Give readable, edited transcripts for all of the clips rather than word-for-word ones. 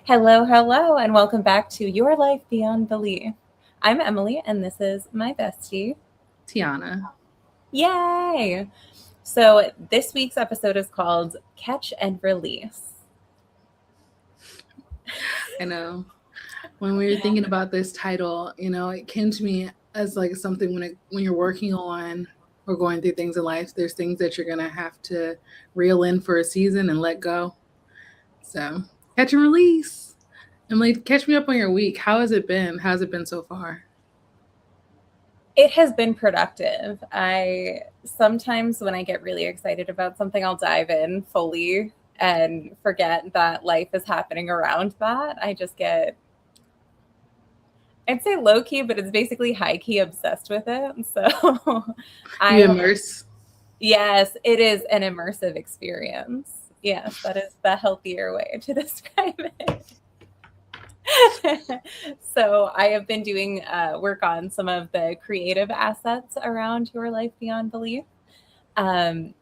Hello, hello, and welcome back to Your Life Beyond Belief. I'm Emily, and this is my bestie. Tiana. Yay! So, this week's episode is called Catch and Release. I know when we were thinking about this title, it came to me as like something when you're working on or going through things in life, there's things that you're gonna have to reel in for a season and let go. So catch and release. Emily, catch me up on your week. How has it been? How's it been so far? It has been productive. I sometimes, when I get really excited about something, I'll dive in fully and forget that life is happening around that. I just get, I'd say low key, but it's basically high key obsessed with it. So You I immerse. Yes, it is an immersive experience. Yes, that is the healthier way to describe it. So I have been doing work on some of the creative assets around Your Life Beyond Belief. And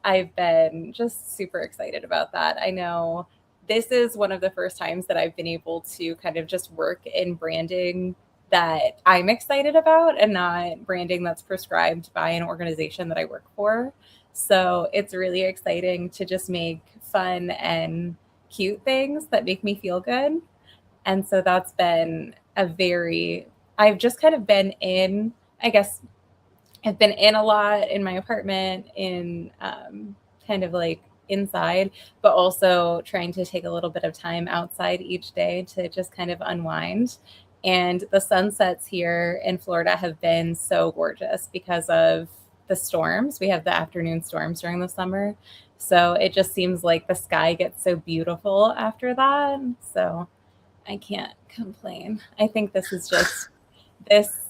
I've been just super excited about that. I know this is one of the first times that I've been able to kind of just work in branding that I'm excited about and not branding that's prescribed by an organization that I work for. So it's really exciting to just make fun and cute things that make me feel good. And so that's been I've just kind of been in, I guess, I've been in a lot in my apartment, in kind of like inside, but also trying to take a little bit of time outside each day to just kind of unwind. And the sunsets here in Florida have been so gorgeous because of the storms. We have the afternoon storms during the summer. So it just seems like the sky gets so beautiful after that. So I can't complain. I think this is just this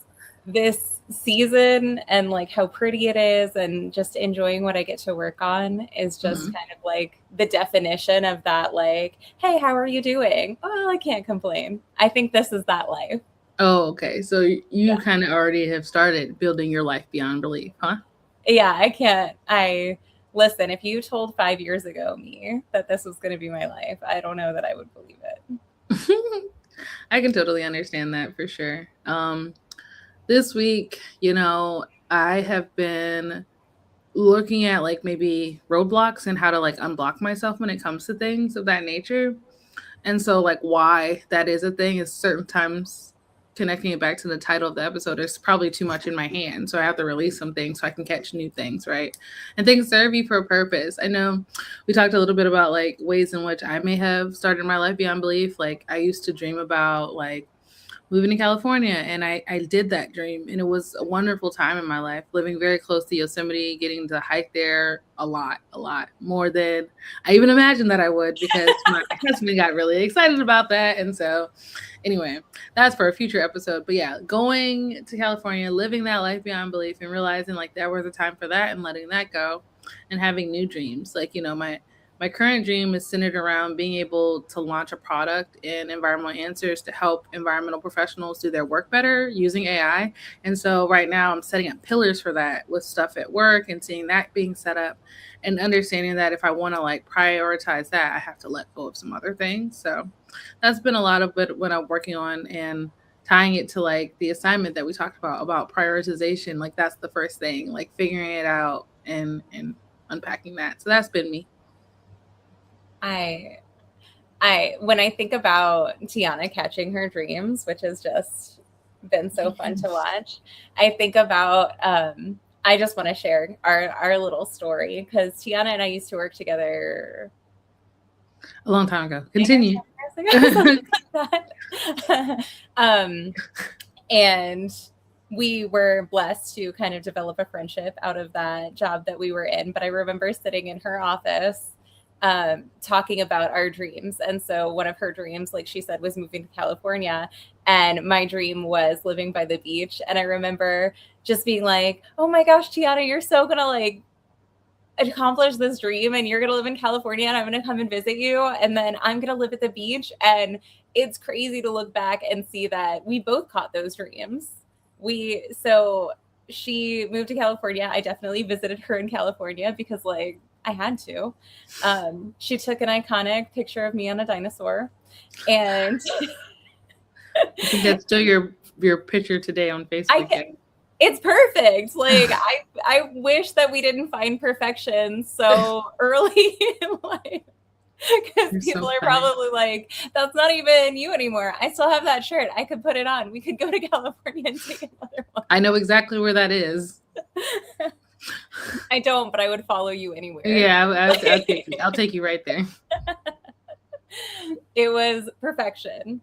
this season and like how pretty it is and just enjoying what I get to work on is just Mhm. kind of like the definition of that, like, hey, how are you doing? Oh, I can't complain. I think this is that life. Oh, okay. So you Yeah. kind of already have started building your life beyond belief, huh? Yeah, I can't. I listen, if you told 5 years ago me that this was going to be my life, I don't know that I would believe it. I can totally understand that for sure. This week, I have been looking at like maybe roadblocks and how to like unblock myself when it comes to things of that nature. And so, like, why that is a thing is certain times connecting it back to the title of the episode, there's probably too much in my hand. So I have to release some things so I can catch new things, right? And things serve you for a purpose. I know we talked a little bit about like ways in which I may have started my life beyond belief. Like, I used to dream about like moving to California, and I did that dream, and it was a wonderful time in my life, living very close to Yosemite, getting to hike there a lot more than I even imagined that I would, because my husband got really excited about that. And so anyway, that's for a future episode. But yeah, going to California, living that life beyond belief, and realizing like there was a time for that and letting that go, and having new dreams. Like, my current dream is centered around being able to launch a product in environmental answers to help environmental professionals do their work better using AI. And so right now I'm setting up pillars for that with stuff at work and seeing that being set up, and understanding that if I want to like prioritize that, I have to let go of some other things. So that's been a lot of what I'm working on, and tying it to like the assignment that we talked about prioritization. Like, that's the first thing, like figuring it out and unpacking that. So that's been me. I when I think about Tiana catching her dreams, which has just been so fun to watch, I think about I just want to share our little story because Tiana and I used to work together A long time ago. 9 or Continue. 10 years ago, something like that. And we were blessed to kind of develop a friendship out of that job that we were in. But I remember sitting in her office talking about our dreams. And so one of her dreams, like she said, was moving to California. And my dream was living by the beach. And I remember just being like, oh my gosh, Tiana, you're so going to like accomplish this dream and you're going to live in California and I'm going to come and visit you. And then I'm going to live at the beach. And it's crazy to look back and see that we both caught those dreams. So she moved to California. I definitely visited her in California because like I had to. She took an iconic picture of me on a dinosaur, and I think that's still your picture today on I Facebook. can, it's perfect. Like I wish that we didn't find perfection so early in life. Because You're people so are funny. probably like, that's not even you anymore. I still have that shirt. I could put it on. We could go to California and take another one. I know exactly where that is. I don't, but I would follow you anywhere. Yeah, I'll take you right there. It was perfection.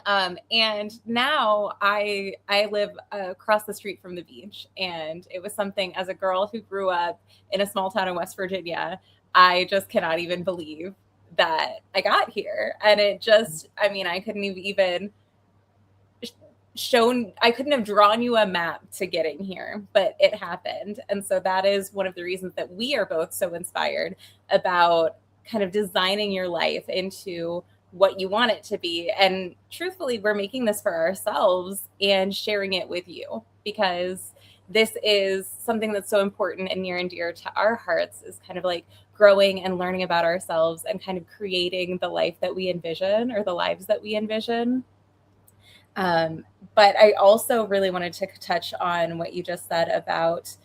And now I live across the street from the beach, and it was something, as a girl who grew up in a small town in West Virginia, I just cannot even believe that I got here. And it just, I mean, I couldn't have even shown, I couldn't have drawn you a map to getting here, but it happened. And so that is one of the reasons that we are both so inspired about kind of designing your life into what you want it to be. And truthfully, we're making this for ourselves and sharing it with you, because this is something that's so important and near and dear to our hearts, is kind of like growing and learning about ourselves and kind of creating the life that we envision, or the lives that we envision. Um, but I also really wanted to touch on what you just said about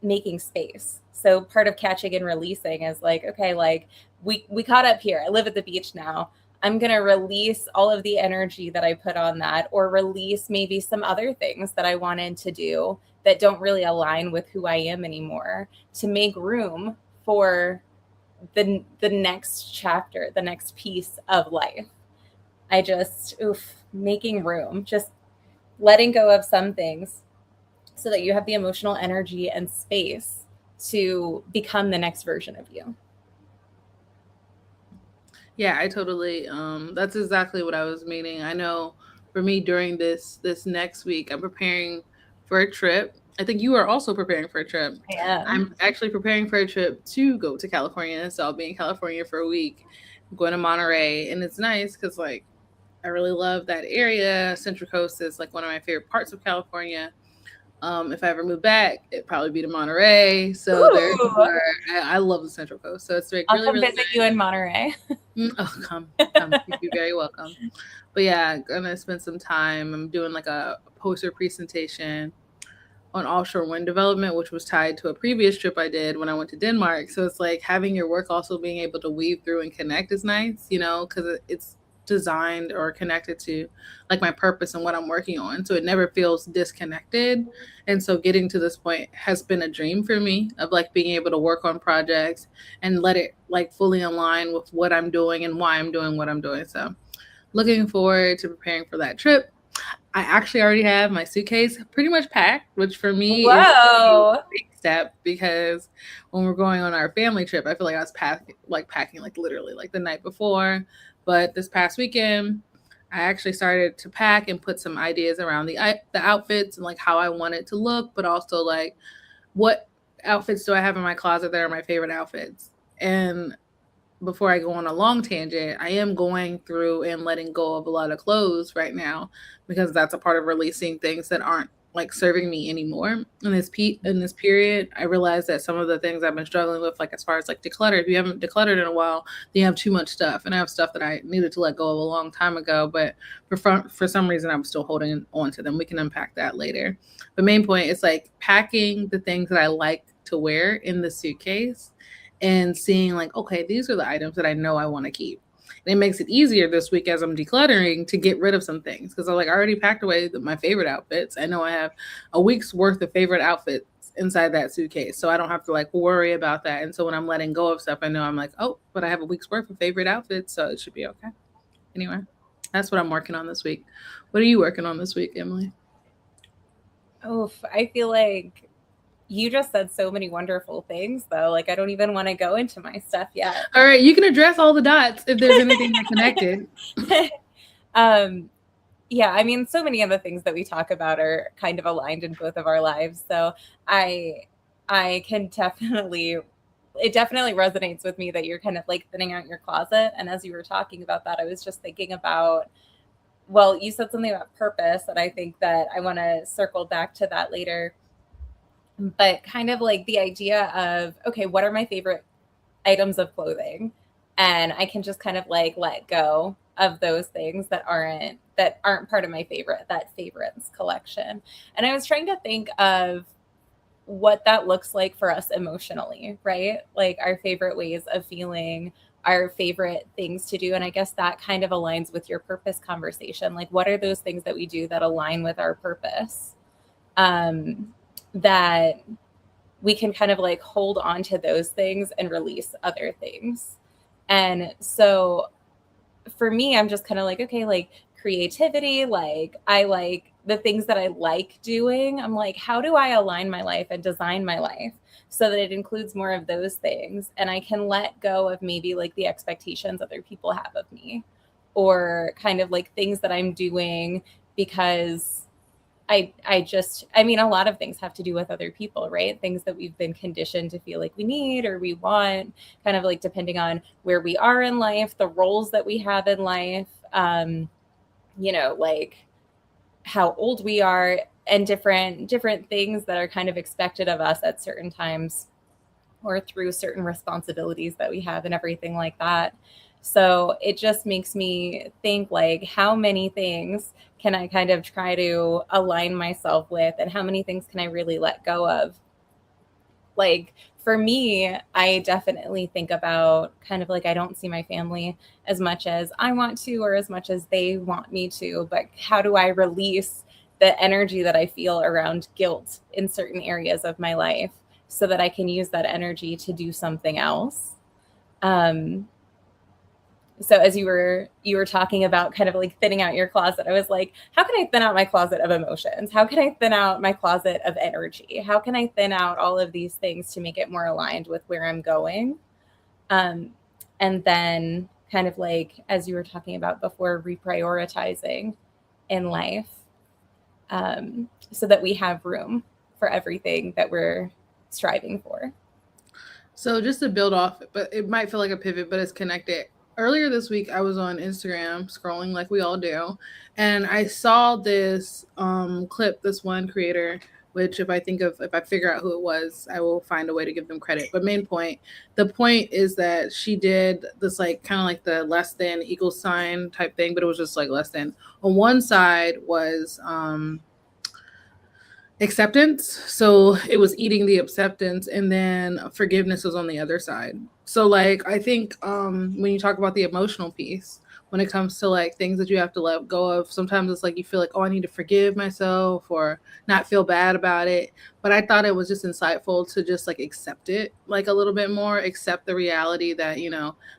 making space. So part of catching and releasing is like, okay, like we caught up here. I live at the beach now. I'm going to release all of the energy that I put on that, or release maybe some other things that I wanted to do that don't really align with who I am anymore, to make room for the next chapter, the next piece of life. I just, making room, just letting go of some things so that you have the emotional energy and space to become the next version of you. Yeah, I totally that's exactly what I was meaning. I know for me during this next week, I'm preparing for a trip. I think you are also preparing for a trip. I am. I'm actually preparing for a trip to go to California, so I'll be in California for a week. I'm going to Monterey, and it's nice cuz like I really love that area. Central Coast is like one of my favorite parts of California. If I ever move back, it'd probably be to Monterey. So Ooh, therefore, I love the Central Coast. So it's like I'll really, come really visit you nice. in Monterey. Oh, come. You'd be very welcome. But yeah, gonna spend some time. I'm doing like a poster presentation on offshore wind development, which was tied to a previous trip I did when I went to Denmark. So it's like having your work also being able to weave through and connect is nice, because it's designed or connected to like my purpose and what I'm working on. So it never feels disconnected. And so getting to this point has been a dream for me of like being able to work on projects and let it like fully align with what I'm doing and why I'm doing what I'm doing. So looking forward to preparing for that trip. I actually already have my suitcase pretty much packed, which for me is a Whoa. big step because when we're going on our family trip, I feel like I was packing like literally like the night before. But this past weekend, I actually started to pack and put some ideas around the outfits and like how I want it to look, but also like what outfits do I have in my closet that are my favorite outfits. And before I go on a long tangent, I am going through and letting go of a lot of clothes right now because that's a part of releasing things that aren't like serving me anymore. In this period, I realized that some of the things I've been struggling with, like as far as like declutter, if you haven't decluttered in a while, then you have too much stuff, and I have stuff that I needed to let go of a long time ago, but for some reason I'm still holding on to them. We can unpack that later. The main point is like packing the things that I like to wear in the suitcase and seeing like, okay, these are the items that I know I want to keep. And it makes it easier this week as I'm decluttering to get rid of some things because I already packed away my favorite outfits. I know I have a week's worth of favorite outfits inside that suitcase, so I don't have to like worry about that. And so when I'm letting go of stuff, I know I'm like, oh, but I have a week's worth of favorite outfits, so it should be okay. Anyway, that's what I'm working on this week. What are you working on this week, Emily? Oof, I feel like you just said so many wonderful things, though. Like, I don't even want to go into my stuff yet. All right, you can address all the dots if there's anything that connected. um, yeah, I mean, so many of the things that we talk about are kind of aligned in both of our lives. So I I can definitely, it definitely resonates with me that you're kind of like thinning out your closet. And as you were talking about that, I was just thinking about, well, you said something about purpose, and I think that I want to circle back to that later. but kind of like the idea of, okay, what are my favorite items of clothing? And I can just kind of like let go of those things that aren't part of my favorite, that favorites collection. And I was trying to think of what that looks like for us emotionally, right? Like our favorite ways of feeling, our favorite things to do. And I guess that kind of aligns with your purpose conversation. Like, what are those things that we do that align with our purpose? That we can kind of like hold on to those things and release other things. And so for me, I'm just kind of like, okay, like creativity, like I like the things that I like doing. I'm like, how do I align my life and design my life so that it includes more of those things? And I can let go of maybe like the expectations other people have of me, or kind of like things that I'm doing because I mean, a lot of things have to do with other people, right? Things that we've been conditioned to feel like we need or we want, kind of like depending on where we are in life, the roles that we have in life, like how old we are, and different things that are kind of expected of us at certain times, or through certain responsibilities that we have and everything like that. So it just makes me think, like, how many things can I kind of try to align myself with, and how many things can I really let go of? Like, for me, I definitely think about kind of like, I don't see my family as much as I want to or as much as they want me to, but how do I release the energy that I feel around guilt in certain areas of my life so that I can use that energy to do something else? Um, so as you were talking about kind of like thinning out your closet, I was like, how can I thin out my closet of emotions? How can I thin out my closet of energy? How can I thin out all of these things to make it more aligned with where I'm going? um, and then kind of like, as you were talking about before, reprioritizing in life, so that we have room for everything that we're striving for. So just to build off, but it might feel like a pivot, but it's connected. Earlier this week, I was on Instagram scrolling like we all do, and I saw this clip. This one creator, which if I figure out who it was, I will find a way to give them credit. But the point is that she did this like kind of like the less than equal sign type thing, but it was just like less than. On one side was acceptance. So it was eating the acceptance, and then forgiveness was on the other side. So like I think when you talk about the emotional piece, when it comes to like things that you have to let go of, sometimes it's like you feel like, oh, I need to forgive myself or not feel bad about it. But I thought it was just insightful to just like accept it like a little bit more, accept the reality that,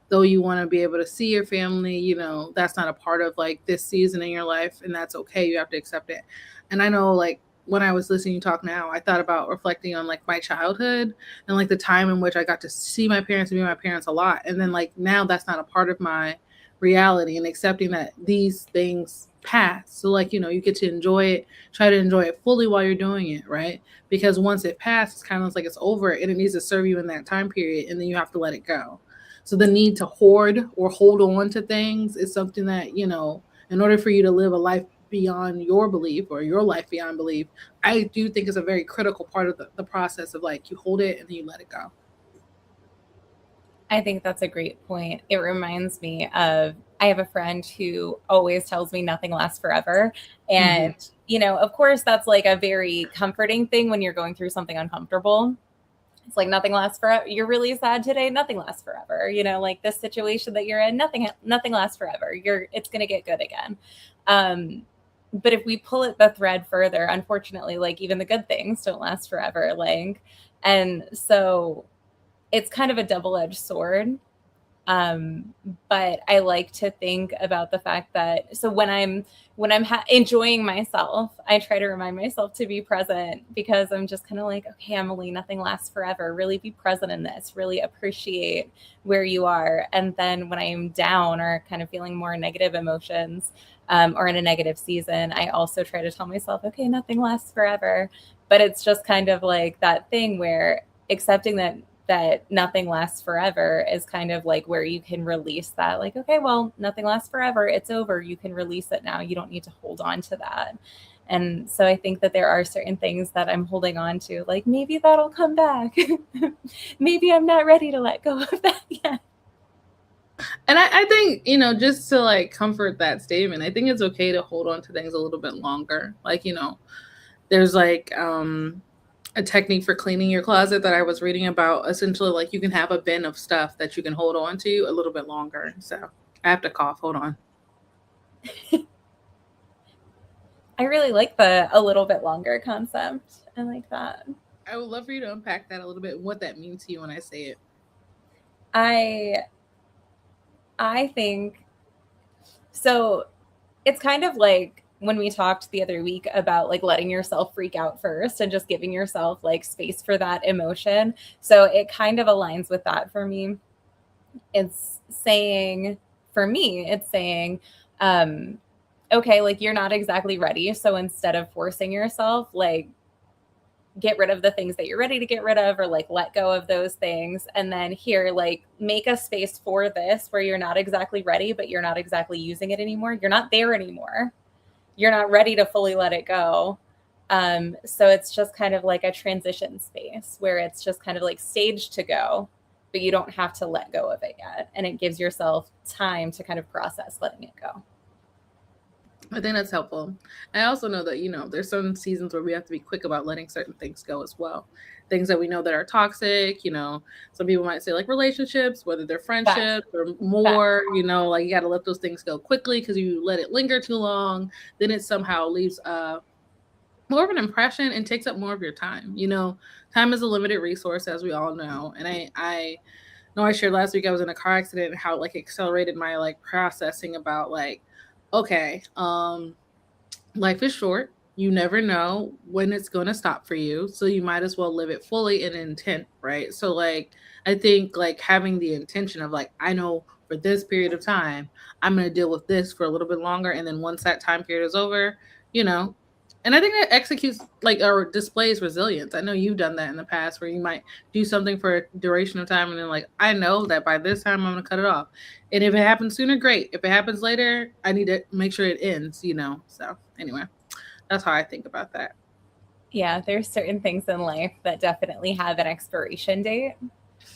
though you want to be able to see your family, that's not a part of like this season in your life, and that's okay. You have to accept it. And I know like when I was listening to you talk now, I thought about reflecting on like my childhood and like the time in which I got to see my parents and be my parents a lot. And then like now that's not a part of my reality, and accepting that these things pass. So like, you get to enjoy it, try to enjoy it fully while you're doing it, right? Because once it passes, it's kind of like it's over and it needs to serve you in that time period, and then you have to let it go. So the need to hoard or hold on to things is something that, in order for you to live a life beyond your belief or your life beyond belief, I do think is a very critical part of the process of like you hold it and then you let it go. I think that's a great point. It reminds me of, I have a friend who always tells me nothing lasts forever. Mm-hmm. And, of course, that's like a very comforting thing when you're going through something uncomfortable. It's like nothing lasts forever. You're really sad today, nothing lasts forever. Like this situation that you're in, nothing lasts forever. It's going to get good again. Um, but if we pull it the thread further, unfortunately, like even the good things don't last forever. Like, and so it's kind of a double-edged sword. um, but I like to think about the fact that, so when I'm enjoying myself, I try to remind myself to be present, because I'm just kind of like, okay, Emily, nothing lasts forever. Really be present in this. Really appreciate where you are. And then when I'm down or kind of feeling more negative emotions, or in a negative season, I also try to tell myself, okay, nothing lasts forever. But it's just kind of like that thing where accepting that nothing lasts forever is kind of like where you can release that, like, okay, well, nothing lasts forever, it's over, you can release it now, you don't need to hold on to that. And so I think that there are certain things that I'm holding on to, like maybe that'll come back. Maybe I'm not ready to let go of that yet. And I think, just to like comfort that statement, I think it's okay to hold on to things a little bit longer. Like, there's like a technique for cleaning your closet that I was reading about. Essentially, like you can have a bin of stuff that you can hold on to a little bit longer. So I have to cough. Hold on. I really like the a little bit longer concept. I like that. I would love for you to unpack that a little bit and what that means to you when I say it. I I think so. It's kind of like when we talked the other week about like letting yourself freak out first and just giving yourself like space for that emotion. So it kind of aligns with that for me. It's saying, for me, it's saying, um, okay, like you're not exactly ready. So instead of forcing yourself, like get rid of the things that you're ready to get rid of, or like let go of those things, and then here, like make a space for this where you're not exactly ready, but you're not exactly using it anymore, you're not there anymore, you're not ready to fully let it go. So it's just kind of like a transition space where it's just kind of like stage to go, but you don't have to let go of it yet, and it gives yourself time to kind of process letting it go. I think that's helpful. I also know that, there's some seasons where we have to be quick about letting certain things go as well. Things that we know that are toxic, some people might say like relationships, whether they're Facts. friendships or Facts. more, like you got to let those things go quickly because you let it linger too long, then it somehow leaves more of an impression and takes up more of your time. Time is a limited resource, as we all know. And I know I shared last week I was in a car accident and how it like accelerated my like processing about like, okay, life is short. You never know when it's going to stop for you. So you might as well live it fully in intent, right? So, like, I think like having the intention of like, I know for this period of time, I'm going to deal with this for a little bit longer. And then once that time period is over, you know, and I think that executes like or displays resilience. I know you've done that in the past where you might do something for a duration of time and then like, I know that by this time I'm going to cut it off. And if it happens sooner, great. If it happens later, I need to make sure it ends. So anyway, that's how I think about that. Yeah, there's certain things in life that definitely have an expiration date.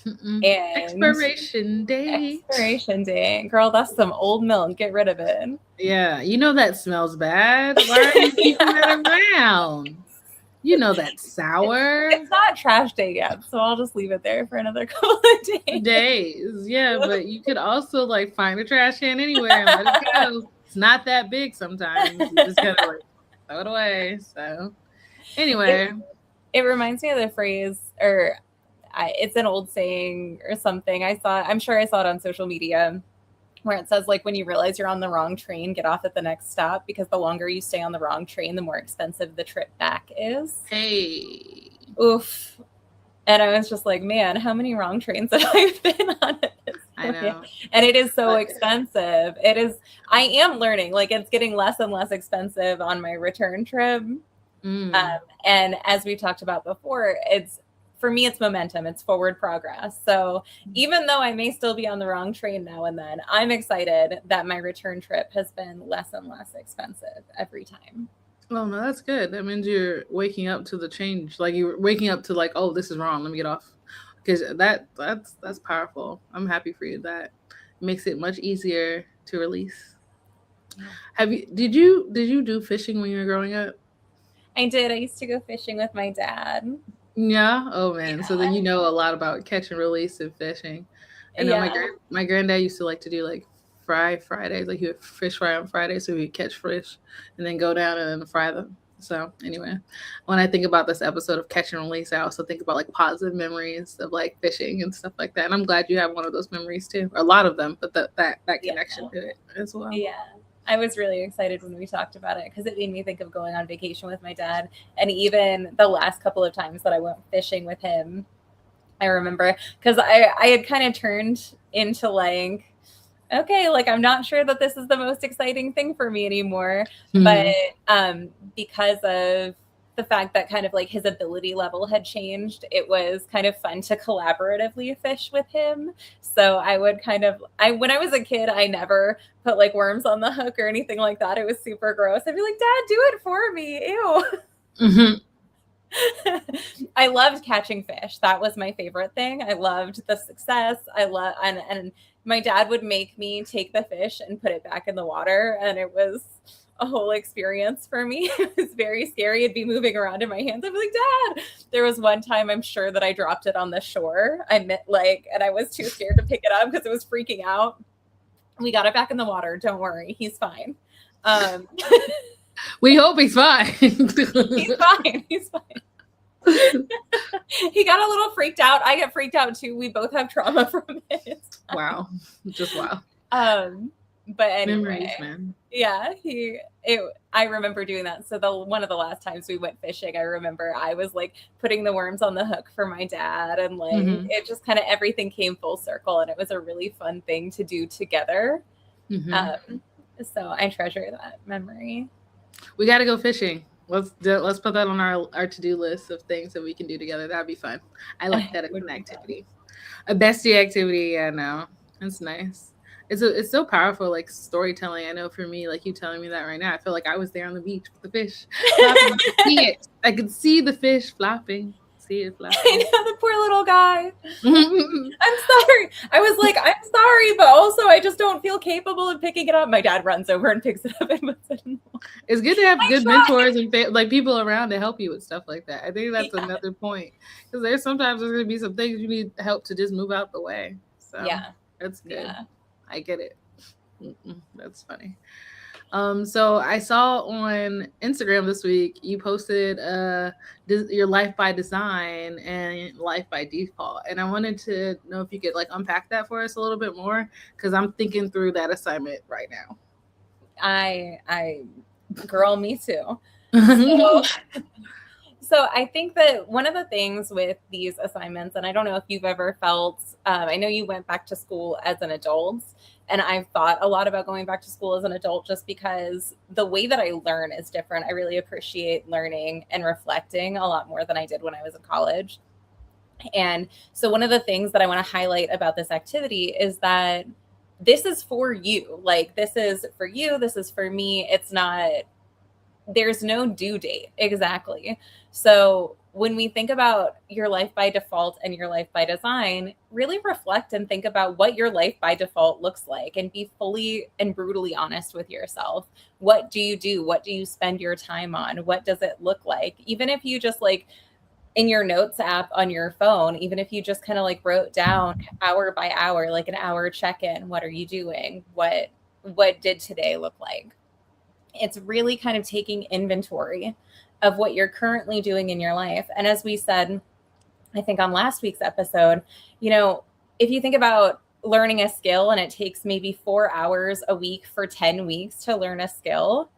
Mm-mm. And Expiration date. expiration date, girl, that's some old milk. Get rid of it. Yeah, that smells bad. Why are you keeping Yeah. that around? That's sour. It's not trash day yet, so I'll just leave it there for another couple of days. Days. Yeah, but you could also like find a trash can anywhere and let it go. It's not that big sometimes. You just gotta like throw it away. So It, anyway. it reminds me of the phrase, or it's an old saying or something. I'm sure I saw it on social media, where it says like when you realize you're on the wrong train, get off at the next stop, because the longer you stay on the wrong train, the more expensive the trip back is. Hey. Oof. And I was just like, man, how many wrong trains have I been on at this I point? know. And it is so But expensive. It is, I am learning, like it's getting less and less expensive on my return trip. mm, And as we've talked about before, for me, it's momentum, it's forward progress. So even though I may still be on the wrong train now and then, I'm excited that my return trip has been less and less expensive every time. well, no, that's good. That means you're waking up to the change. Like you're waking up to like, oh, this is wrong. Let me get off. Because that's powerful. I'm happy for you. That makes it much easier to release. Yeah. Did you do fishing when you were growing up? I did. I used to go fishing with my dad. Yeah. Oh man. So then Yeah. you know a lot about catch and release and fishing. I know Yeah. my granddad used to like to do like fry Fridays. Like he would fish fry on Friday, so he'd catch fish and then go down and then fry them. So anyway, when I think about this episode of Catch and Release, I also think about like positive memories of like fishing and stuff like that. And I'm glad you have one of those memories too, or a lot of them, but that Yeah. connection to it as well. Yeah. I was really excited when we talked about it because it made me think of going on vacation with my dad. And even the last couple of times that I went fishing with him, I remember because I had kind of turned into like, okay, like I'm not sure that this is the most exciting thing for me anymore. But Hmm. because of the fact that kind of like his ability level had changed, it was kind of fun to collaboratively fish with him. So I would kind of, when I was a kid, I never put like worms on the hook or anything like that. It was super gross. I'd be like, Dad, do it for me. Ew. Mhm. I loved catching fish. That was my favorite thing. I loved the success. And my dad would make me take the fish and put it back in the water, and it was a whole experience for me. It was very scary. It'd be moving around in my hands. I'd be like, Dad. There was one time I'm sure that I dropped it on the shore. And I was too scared to pick it up because it was freaking out. We got it back in the water. Don't worry, he's fine. Um, We hope he's fine. he's fine. He's fine. He got a little freaked out. I get freaked out too. We both have trauma from it. Wow. Just wow. But Memories, anyway, man. yeah, I remember doing that. So one of the last times we went fishing, I remember I was like putting the worms on the hook for my dad, and like Mhm. it just kind of everything came full circle, and it was a really fun thing to do together. Mhm. Um, so I treasure that memory. We got to go fishing. Let's put that on our to-do list of things that we can do together. That'd be fun. I like that as Would an be fun. activity. A bestie activity, yeah, no. It's nice. It's so powerful, like storytelling. I know for me, like you telling me that right now, I feel like I was there on the beach with the fish flopping. I could see it. I could see the fish flopping. See it I flopping. know, the poor little guy. I'm sorry. I was like, I'm sorry, but also I just don't feel capable of picking it up. My dad runs over and picks it up and puts it in the water. It's good to have I good tried. mentors and like people around to help you with stuff like that. I think that's Yeah. another point because there's going to be some things you need help to just move out the way. So Yeah. that's good. Yeah. I get it. That's funny. So I saw on Instagram this week you posted your life by design and life by default, and I wanted to know if you could like unpack that for us a little bit more because I'm thinking through that assignment right now. Girl, me too. So I think that one of the things with these assignments, and I don't know if you've ever felt, I know you went back to school as an adult, and I've thought a lot about going back to school as an adult just because the way that I learn is different. I really appreciate learning and reflecting a lot more than I did when I was in college. And so, one of the things that I want to highlight about this activity is that this is for you. Like, this is for you, this is for me. It's not, there's no due date exactly. So when we think about your life by default and your life by design, really reflect and think about what your life by default looks like and be fully and brutally honest with yourself. What do you do? What do you spend your time on? What does it look like? Even if you just like in your notes app on your phone, even if you just kind of like wrote down hour by hour, like an hour check-in, what are you doing? What did today look like? It's really kind of taking inventory of what you're currently doing in your life. And as we said, I think on last week's episode, if you think about learning a skill and it takes maybe 4 hours a week for 10 weeks to learn a skill,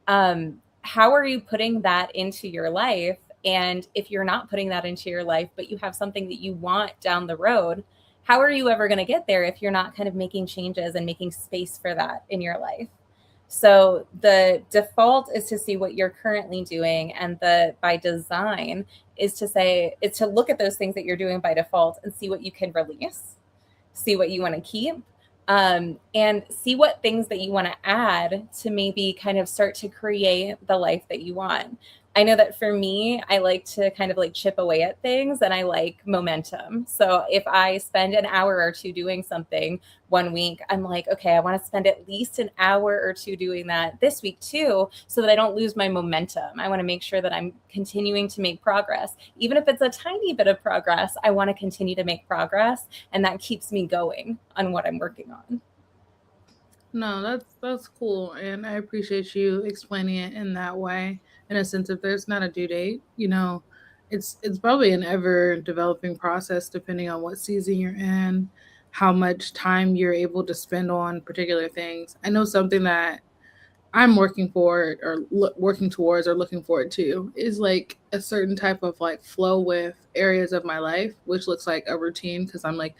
how are you putting that into your life? And if you're not putting that into your life, but you have something that you want down the road, how are you ever going to get there if you're not kind of making changes and making space for that in your life? So the default is to see what you're currently doing, and the by design is to look at those things that you're doing by default and see what you can release, see what you want to keep, and see what things that you want to add to maybe kind of start to create the life that you want. I know that for me, I like to kind of like chip away at things and I like momentum. So if I spend an hour or two doing something one week, I'm like, okay, I want to spend at least an hour or two doing that this week too, so that I don't lose my momentum. I want to make sure that I'm continuing to make progress. Even if it's a tiny bit of progress, I want to continue to make progress. And that keeps me going on what I'm working on. No, that's cool, and I appreciate you explaining it in that way. In a sense, if there's not a due date, it's probably an ever developing process depending on what season you're in, how much time you're able to spend on particular things. I know something that I'm working for or working towards or looking forward to is like a certain type of like flow with areas of my life, which looks like a routine because I'm like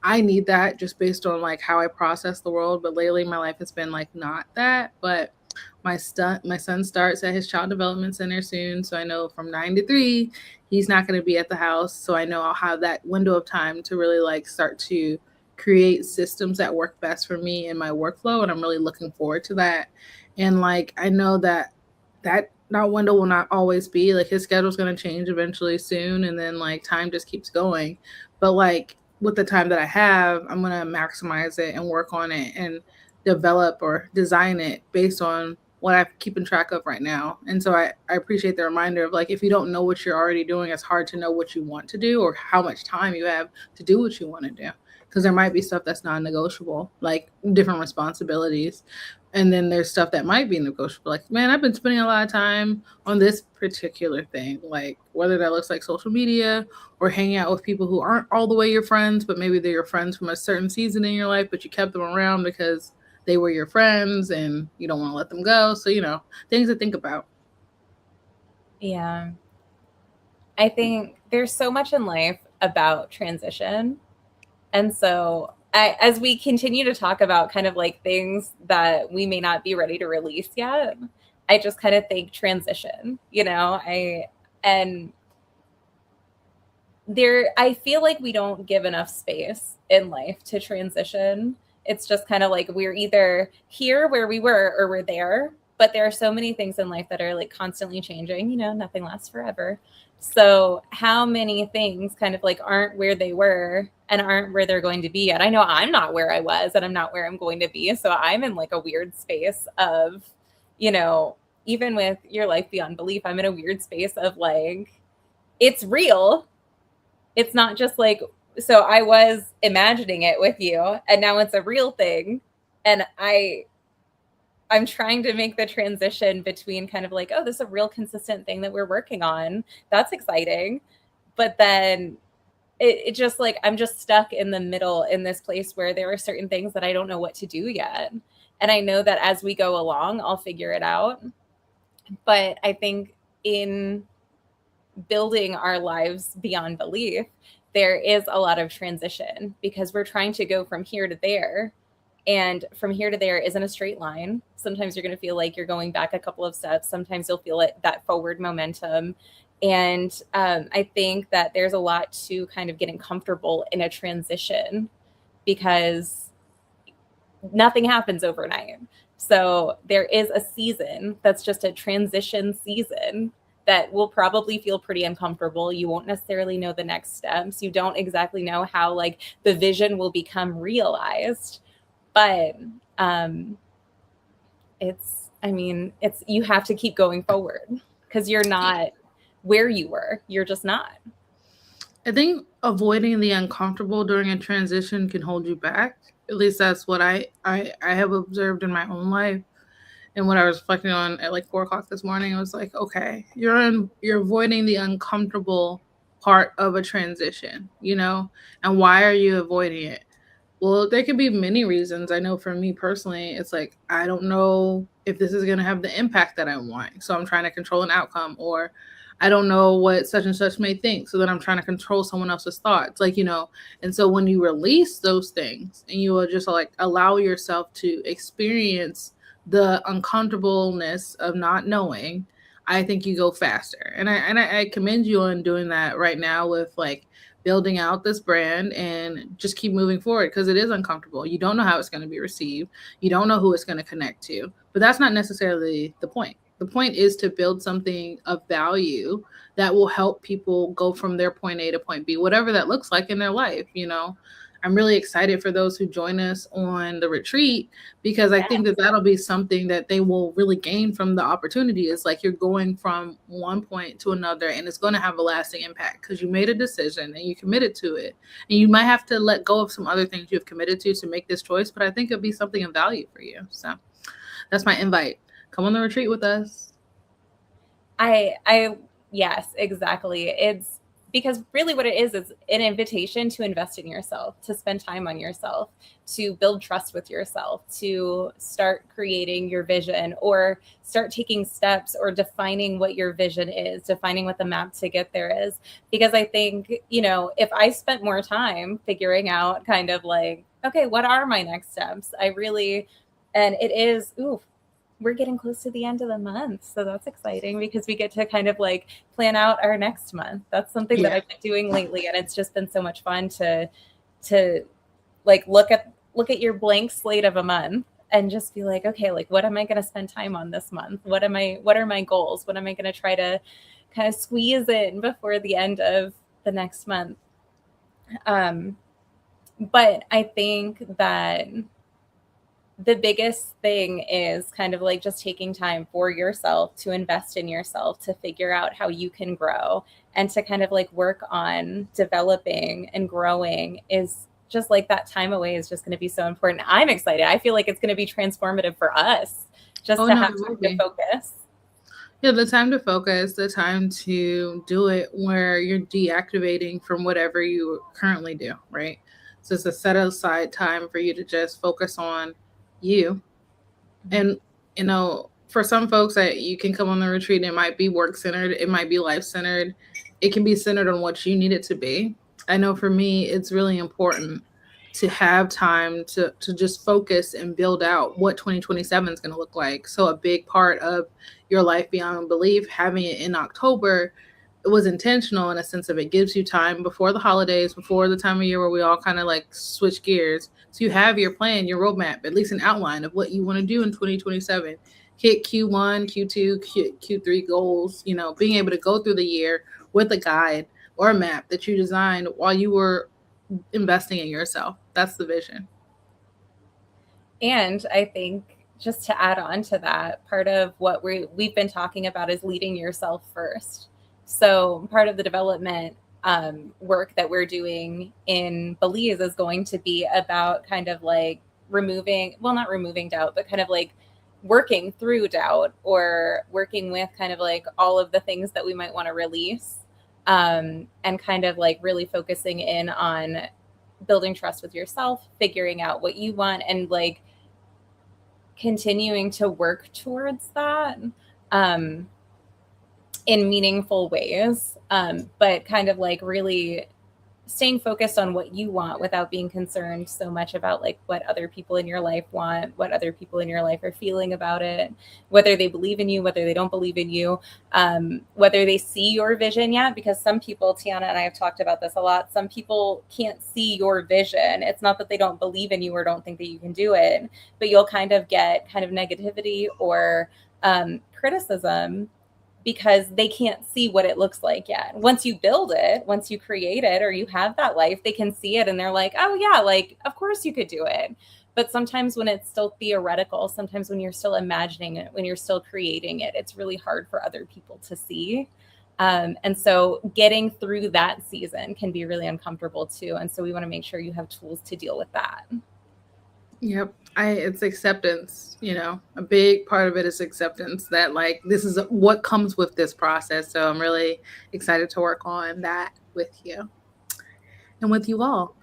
I need that just based on like how I process the world. But lately, my life has been like not that. But My son starts at his child development center soon, so I know from 9 to 3 he's not going to be at the house. So I know I'll have that window of time to really like start to create systems that work best for me and my workflow, and I'm really looking forward to that. And like I know that that window will not always be like his schedule's going to change eventually soon, and then like time just keeps going. But like with the time that I have, I'm going to maximize it and work on it and develop or design it based on what I'm keeping track of right now. And so I appreciate the reminder of like, if you don't know what you're already doing, it's hard to know what you want to do or how much time you have to do what you want to do. Because there might be stuff that's non negotiable, like different responsibilities. And then there's stuff that might be negotiable. Like, man, I've been spending a lot of time on this particular thing, like whether that looks like social media or hanging out with people who aren't all the way your friends, but maybe they're your friends from a certain season in your life, but you kept them around because they were your friends and you don't want to let them go. So, things to think about. Yeah. I think there's so much in life about transition. And so, as we continue to talk about kind of like things that we may not be ready to release yet, I just kind of think transition, and I feel like we don't give enough space in life to transition. It's just kind of like we're either here where we were or we're there, but there are so many things in life that are like constantly changing. Nothing lasts forever. So how many things kind of like aren't where they were and aren't where they're going to be yet? I know I'm not where I was and I'm not where I'm going to be. So I'm in like a weird space of, you know, even with your life beyond belief, I'm in a weird space of like, it's real. It's not just like, so I was imagining it with you and now it's a real thing. And I'm trying to make the transition between kind of like, oh, this is a real consistent thing that we're working on. That's exciting. But then it just like, I'm just stuck in the middle in this place where there are certain things that I don't know what to do yet. And I know that as we go along, I'll figure it out. But I think in building our lives beyond belief, there is a lot of transition because we're trying to go from here to there. And from here to there isn't a straight line. Sometimes you're going to feel like you're going back a couple of steps. Sometimes you'll feel it, that forward momentum. And I think that there's a lot to kind of getting comfortable in a transition because nothing happens overnight. So there is a season that's just a transition season that will probably feel pretty uncomfortable. You won't necessarily know the next steps. You don't exactly know how like the vision will become realized. But it's you have to keep going forward because you're not where you were. You're just not. I think avoiding the uncomfortable during a transition can hold you back. At least that's what I have observed in my own life. And what I was reflecting on at like 4 o'clock this morning, I was like, okay, you're avoiding the uncomfortable part of a transition, and why are you avoiding it? Well, there could be many reasons. I know for me personally, it's like I don't know if this is going to have the impact that I want. So I'm trying to control an outcome, or I don't know what such and such may think. So then I'm trying to control someone else's thoughts. And so when you release those things and you will just like allow yourself to experience the uncomfortableness of not knowing, I think you go faster. And I commend you on doing that right now with like building out this brand and just keep moving forward because it is uncomfortable. You don't know how it's going to be received. You don't know who it's going to connect to, but that's not necessarily the point. The point is to build something of value that will help people go from their point A to point B, whatever that looks like in their life. I'm really excited for those who join us on the retreat because I think that that'll be something that they will really gain from the opportunity. Is like you're going from one point to another and it's going to have a lasting impact because you made a decision and you committed to it. And you might have to let go of some other things you've committed to make this choice, but I think it'll be something of value for you. So that's my invite. Come on the retreat with us. I yes, exactly. It's because really what it is an invitation to invest in yourself, to spend time on yourself, to build trust with yourself, to start creating your vision or start taking steps or defining what your vision is, defining what the map to get there is. Because I think, if I spent more time figuring out kind of like, okay, what are my next steps? And it is, we're getting close to the end of the month. So that's exciting because we get to kind of like plan out our next month. That's something that Yeah. I've been doing lately. And it's just been so much fun to like look at your blank slate of a month and just be like, okay, like what am I going to spend time on this month? What are my goals? What am I going to try to kind of squeeze in before the end of the next month? Um, but I think that the biggest thing is kind of like just taking time for yourself to invest in yourself, to figure out how you can grow and to kind of like work on developing and growing is just like that time away is just going to be so important. I'm excited. I feel like it's going to be transformative for us just Oh to no, have it will time to be. focus. Yeah, the time to focus, the time to do it where you're deactivating from whatever you currently do, right? So it's a set aside time for you to just focus on you. And, for some folks that you can come on the retreat, it might be work centered, it might be life centered, it can be centered on what you need it to be. I know for me, it's really important to have time to just focus and build out what 2027 is going to look like. So a big part of your life beyond belief, having it in October, it was intentional in a sense of it gives you time before the holidays, before the time of year where we all kind of like switch gears. So you have your plan, your roadmap, at least an outline of what you want to do in 2027. Hit Q1, Q2, Q3 goals, being able to go through the year with a guide or a map that you designed while you were investing in yourself. That's the vision. And I think just to add on to that, part of what we've been talking about is leading yourself first. So part of the development work that we're doing in Belize is going to be about kind of like not removing doubt, but kind of like working through doubt or working with kind of like all of the things that we might want to release, and kind of like really focusing in on building trust with yourself, figuring out what you want, and like continuing to work towards that, um, in meaningful ways, but kind of like really staying focused on what you want without being concerned so much about like what other people in your life want, what other people in your life are feeling about it, whether they believe in you, whether they don't believe in you, whether they see your vision yet. Because some people, Tiana and I have talked about this a lot, some people can't see your vision. It's not that they don't believe in you or don't think that you can do it, but you'll kind of get kind of negativity or criticism because they can't see what it looks like yet. Once you build it, once you create it, or you have that life, they can see it and they're like, oh yeah, like of course you could do it. But sometimes when it's still theoretical, sometimes when you're still imagining it, when you're still creating it, it's really hard for other people to see. And so getting through that season can be really uncomfortable too. And so we want to make sure you have tools to deal with that. Yep. It's acceptance, a big part of it is acceptance that like this is what comes with this process. So I'm really excited to work on that with you and with you all.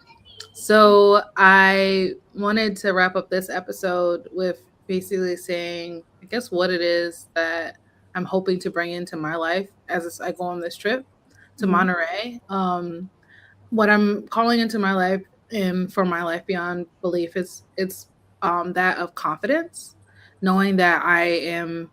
So I wanted to wrap up this episode with basically saying, I guess, what it is that I'm hoping to bring into my life as I go on this trip to Mm-hmm. Monterey. What I'm calling into my life and for my life beyond belief is it's that of confidence, knowing that I am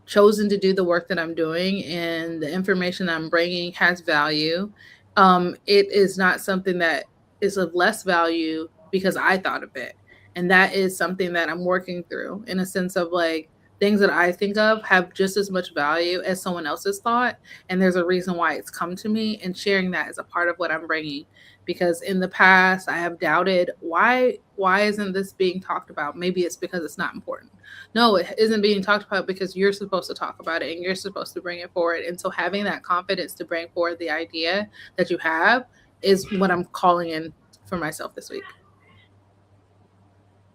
chosen to do the work that I'm doing and the information I'm bringing has value. It is not something that is of less value because I thought of it. And that is something that I'm working through in a sense of like things that I think of have just as much value as someone else's thought. And there's a reason why it's come to me, and sharing that is a part of what I'm bringing. Because in the past, I have doubted why isn't this being talked about? Maybe it's because it's not important. No, it isn't being talked about because you're supposed to talk about it and you're supposed to bring it forward. And so having that confidence to bring forward the idea that you have is what I'm calling in for myself this week.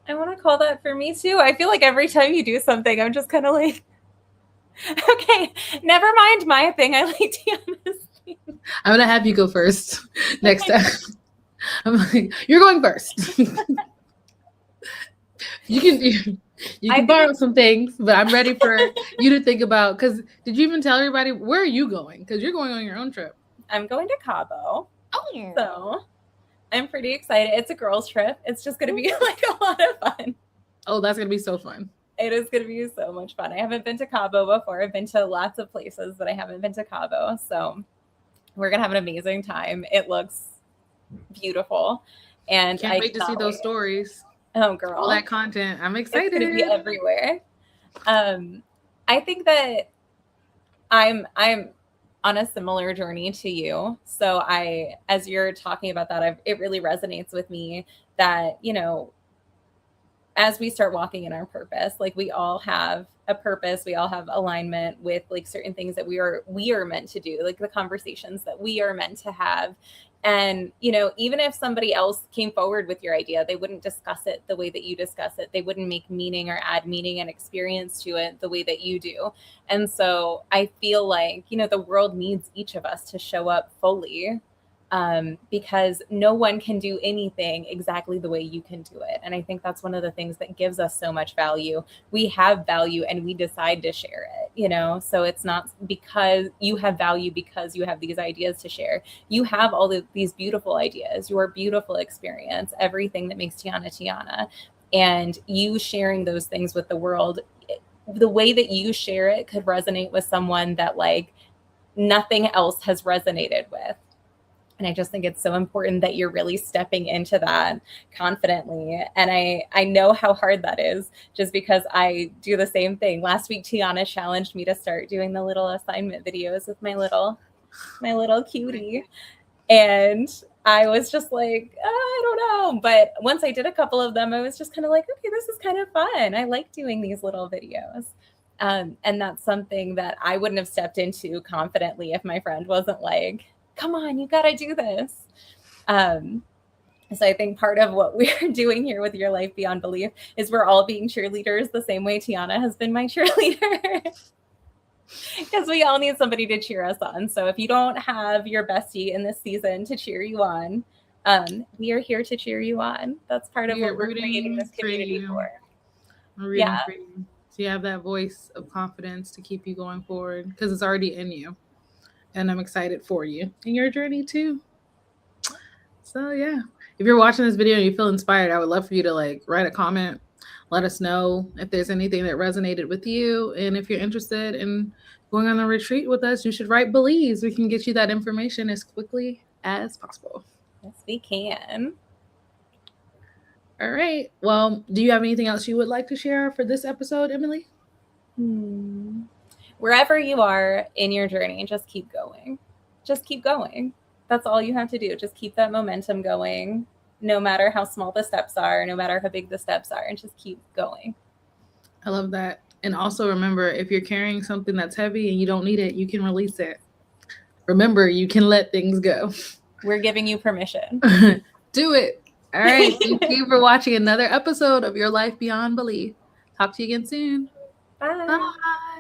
I want to call that for me too. I feel like every time you do something, I'm just kind of like, okay, never mind my thing. I like Tiana's thing. I'm gonna have you go first next time. I'm like, you're going first. You can borrow some things, but I'm ready for you to think about. Because did you even tell everybody where are you going? Because you're going on your own trip. I'm going to Cabo. Oh, So I'm pretty excited. It's a girls' trip. It's just going to be like a lot of fun. oh, that's gonna be so fun. It is going to be so much fun. I haven't been to Cabo before. I've been to lots of places, but I haven't been to Cabo. So we're going to have an amazing time. It looks beautiful. And Can't I wait to see cannot those wait. stories. Oh, All girl. that content. I'm It's going to be excited. everywhere. I think that I'm on a similar journey to you. So as you're talking about that, it really resonates with me that, as we start walking in our purpose, like we all have a purpose, we all have alignment with like certain things that we are meant to do, like the conversations that we are meant to have. And even if somebody else came forward with your idea, they wouldn't discuss it the way that you discuss it. They wouldn't make meaning or add meaning and experience to it the way that you do. And so I feel like the world needs each of us to show up fully, because no one can do anything exactly the way you can do it. And I think that's one of the things that gives us so much value. We have value and we decide to share it, so it's not because you have value because you have these ideas to share. You have all of these beautiful ideas, your beautiful experience, everything that makes Tiana Tiana. And you sharing those things with the world, the way that you share it could resonate with someone that like nothing else has resonated with. And I just think it's so important that you're really stepping into that confidently. And I know how hard that is just because I do the same thing. Last week, Tiana challenged me to start doing the little assignment videos with my little cutie. And I was just like, I don't know. But once I did a couple of them, I was just kind of like, okay, this is kind of fun. I like doing these little videos. And that's something that I wouldn't have stepped into confidently if my friend wasn't like, come on, you got to do this. So I think part of what we're doing here with Your Life Beyond Belief is we're all being cheerleaders the same way Tiana has been my cheerleader. Because we all need somebody to cheer us on. So if you don't have your bestie in this season to cheer you on, we are here to cheer you on. That's part of what we're creating this community for. We're rooting for you. So you have that voice of confidence to keep you going forward because it's already in you. And I'm excited for you and your journey too. So yeah, if you're watching this video and you feel inspired, I would love for you to like write a comment. Let us know if there's anything that resonated with you. And if you're interested in going on a retreat with us, you should write Belize. We can get you that information as quickly as possible. Yes, we can. All right. Well, do you have anything else you would like to share for this episode, Emily? Wherever you are in your journey, just keep going. Just keep going. That's all you have to do. Just keep that momentum going, no matter how small the steps are, no matter how big the steps are, and just keep going. I love that. And also remember, if you're carrying something that's heavy and you don't need it, you can release it. Remember, you can let things go. We're giving you permission. Do it. All right. Thank you for watching another episode of Your Life Beyond Belief. Talk to you again soon. Bye. Bye.